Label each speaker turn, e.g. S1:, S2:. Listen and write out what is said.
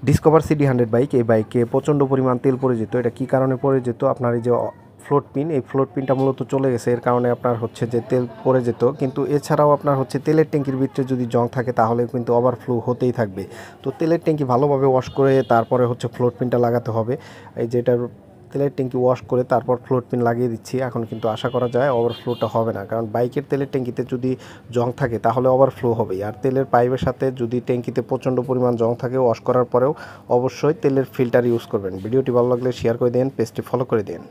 S1: Discover CD 100 bike, এই বাইকে প্রচণ্ড পরিমাণ তেল পড়ে যেত। এটা কী কারণে পড়ে যেত? আপনার এই যে ফ্লোট পিন, এই ফ্লোট পিনটা মূলত চলে গেছে, এর কারণে আপনার হচ্ছে যে তেল পড়ে যেত। কিন্তু এছাড়াও আপনার হচ্ছে তেলের ট্যাঙ্কির ভিতরে যদি জং থাকে তাহলে কিন্তু ওভারফ্লো হতেই থাকবে। তো তেলের ট্যাঙ্কি ভালোভাবে ওয়াশ করে তারপরে হচ্ছে ফ্লোট পিনটা লাগাতে হবে। এই যে এটার তেলের ট্যাঙ্কি ওয়াশ করে তারপর ফ্লোট পিন লাগিয়ে দিচ্ছি। এখন কিন্তু আশা করা যায় ওভারফ্লোটা হবে না, কারণ বাইকের তেলের ট্যাঙ্কিতে যদি জং থাকে তাহলে ওভারফ্লো হবেই। আর তেলের পাইপের সাথে যদি ট্যাঙ্কিতে প্রচণ্ড পরিমাণ জং থাকে, ওয়াশ করার পরেও অবশ্যই তেলের ফিল্টার ইউজ করবেন। ভিডিওটি ভালো লাগলে শেয়ার করে দিন, পেজটি ফলো করে দিন।